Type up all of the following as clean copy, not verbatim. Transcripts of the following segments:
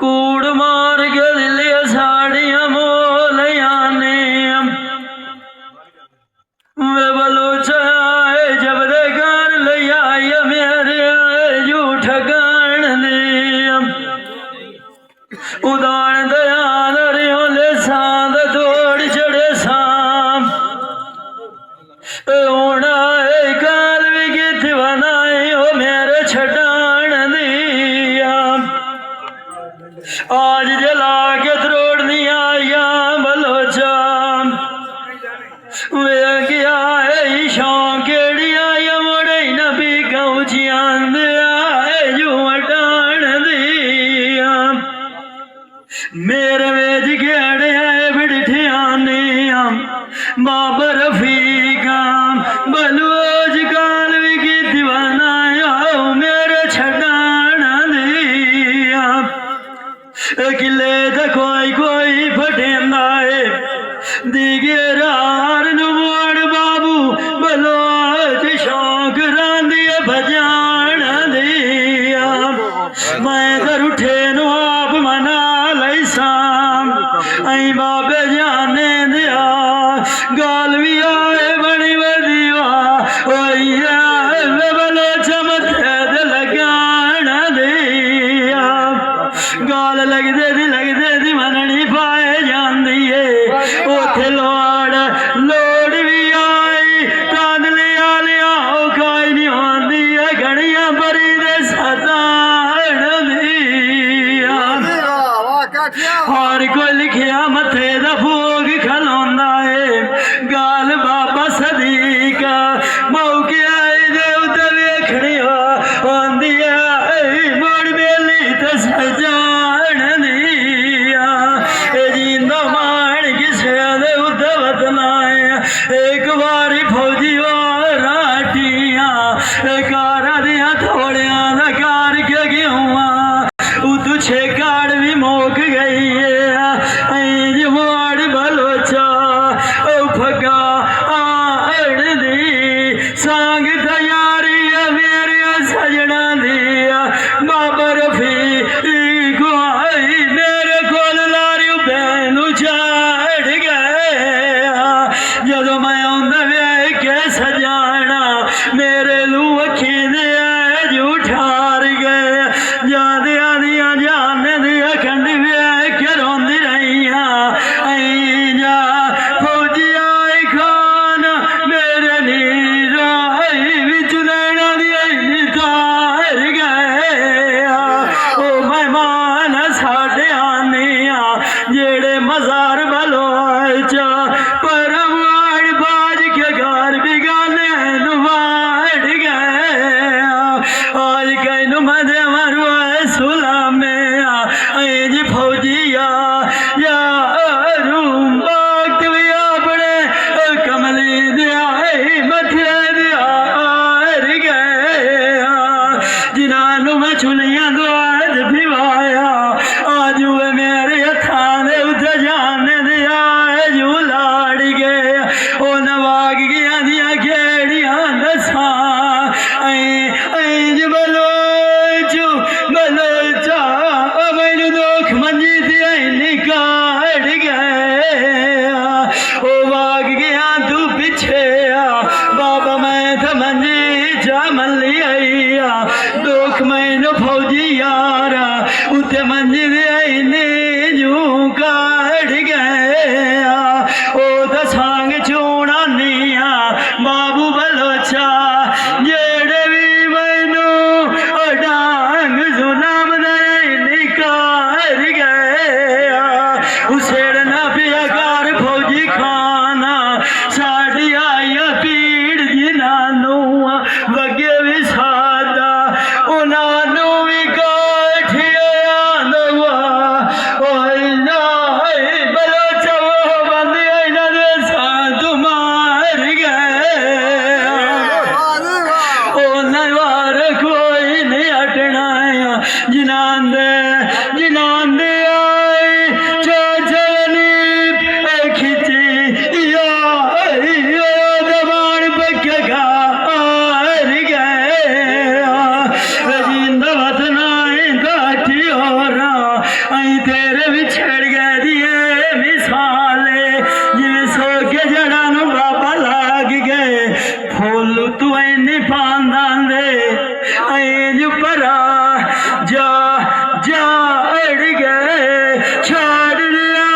कूड़ मार के दिलिया साड़ियां मोलिया ने वे बलोचा जब दे घर लिया मेरे झूठ गान दिया उदान दयाल ले सांद तोड़ चढ़े शाम होना काल भी कित बनाए हो मेरे छटान दिया आज जला के त्रोड़ दिया या बलोचा वे गया है शौक केड़िया या मोड़े नबी गौचिया दिया है जू हटान दिया मेरे वेज गेड़े है बिठिया ने बाबर फीका बलोच काल भी की दीवाना मेरे छटान दिया किले तो कोई कोई फटेंदा है दिगे रार नुमाड़ बाबू बलोच शौक रांदिए भजान दिया मैं कर उठे नु आप मना लई शाम आई बाबे जाने दिया गाल भी आए बड़ी वदीवा बलोच मथे दे लगान दिया गाल लगदे दी मननी पाए जांदी है उथे लोड़ भी आई कादले आलिया खाई नहीं आंदी है घड़ियां बरी दे सतान दिया हर कोई लिखिया मथे दा भोग खलोंदा है गाल बाबा सदीका मौके आए दे उते वेखणी आंदी है मोड़ बेली ते सजान दिया जींदा मान किसे दे उते बदलाए एक बारी फौजी राटिया कारा दिया थोड़िया दा कार के गेहुआ उतू छे कार भी मोक गई है जमाड़ बलोचा फगा आड़ दी सांग तैयारी मेरे सजना दिया बाबर फी गुआई मेरे कोल लारी बैनू चढ़ गया जदों मैं आंदा वे के सजाना मेरे लू अखी दे झूठार गए जादे आदिया जाने दिया खंड वे के रोंदी रहिया आई जा फौजी आई खान मेरे नीरा विच नैना दिया नितार गया ओ मेहमान साडे आने जेड़े मजार बलोचा परम वाड़ बाज के घर बिगाने नुवाड़ गया आज कैनु मदे मरुआ सुला में जी फौजिया या रूम वक्त भी अपने कमली दिया मथे दिया गया जिन्होंने मैं चुनिया द्वार भिवाया आज वे मेरे हथा दे उते जाने दिया जू लाड़ गया ओ नवाग गया दिया खेड़िया दसा बलोचा मैनू दुख मंजी दिया निकाल गया ओ वाग गया तू पिछे बाबा मैं तो मंजी जा मल्ली आई दुख मैनू फौजी यारा उते मंजी दिया जू काढ़ गया ओ तो सांग चूना निया बाबू बलोचा जेड़े भी मैनू डांग जुलाम दे निकाल गया उसेड़ना पिया कार फौजी खाना साड़ी आई पीड़ जिन्हों वगे भी सादा उन्होंने भी काठिया दवा बलोचा वो बंद तुमार गया गार गया जिंदा वतना गाठी और तेरे बिछड़ गए दिए मिसाले जिमें सो के जड़ा नु बाबा लाग गए फुल तू नहीं पांदा दे ऐज परा जा जा अड़ गए छाड़ दिया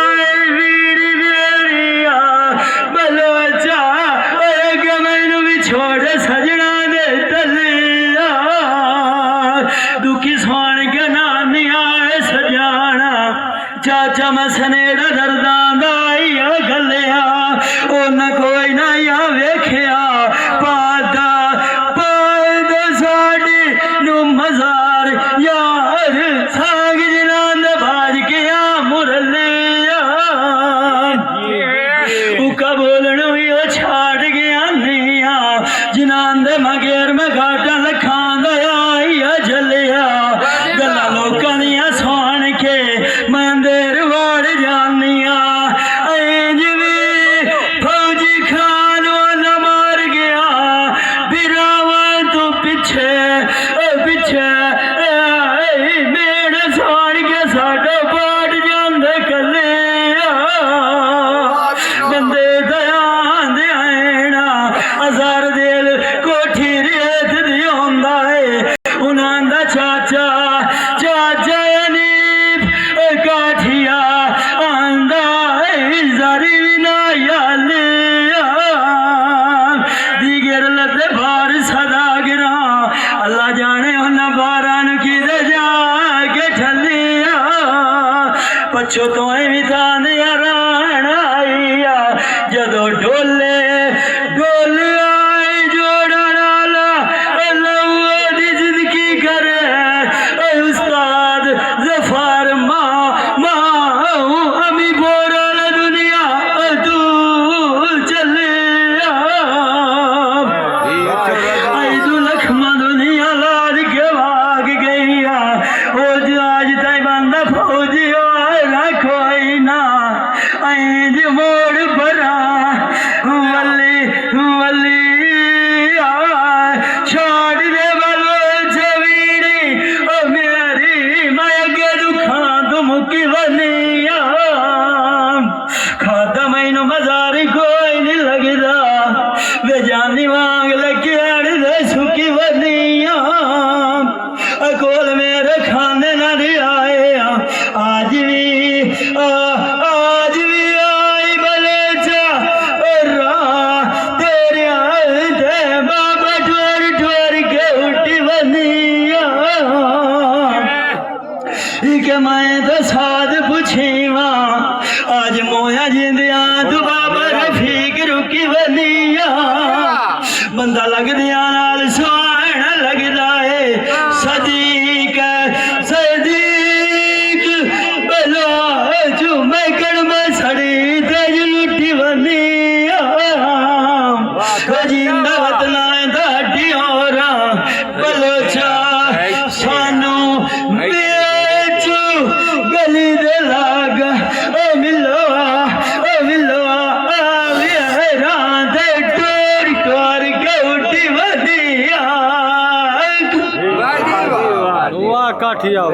वीर बेरिया बलोचा के मैनू भी छोड़ सजना दे तलिया दुखी सोन के नानी आए सजाना चाचा मैं सनेड़ा दर्दां दा आइया गलिया उन्हें कोई ना या वेखिया पादा साड़ी नू मजार यार साग जिनांद बाज के आ मुरलिया उका बोलन भी वो छाड़ गया निया जिनांद मगेर में घाटा लखां आइया जलिया गल्ला लोकां दियां सुन के मैं अंदर वड़ जानिया इंज भी फौजी खान न मार गया बिरावा तू पिछे पिछे मेड़ साड़ के साडा पाट जांदे कलिया बंदे दयां दे आना हजार दिल कोठी रेत दी होंदा है उन्हां दा चाचा चाचा अनीफ काठिया आंदा जारी भी ना यालिया दिगर लते बार सदा गिरा अल्लाह जाने उन्हें बारान की दे जाके ठलिया पछो तो भी तान यारान आइया जदों डोले डोले आए जोड़ा नाला लौआ दी जिंदगी करे उस्ताद जफर माँ अमी बोरल दुनिया तू चलिया आई तू लखमा दुनिया लाद के भाग गईया ओ जो आज तय बंदा फौजी ना कोई ना आई जो मोड़ परा वली वली छोड़ दे बलो छवीड़ी ओ मेरी मैं के दुखा तुम की बनिया खाता मैनू मजारी कोई नहीं लगदा वे जानी मांग लगे अड़ दे सुखी बनिया कोल मेरे खाने ना नहीं आए आज भी आई बलेचा तेरे दे बाबा ठोर ठोर के उठी बनिया के मैं तो साध पुछीवा आज मोया जिंदिया तू बाबा रफीक रुकी बनिया बंदा लगदिया नाल सुहाना लगदा है सदीक सदीक बलो झूमे कड़मा सड़ी तेज लुटी बनिया जिंदा वतना दाढ़ी और बलोचा सानू बेचू गली दे लाग ओ मिलोआ दे टोर टोर के उठी बनिया काठिया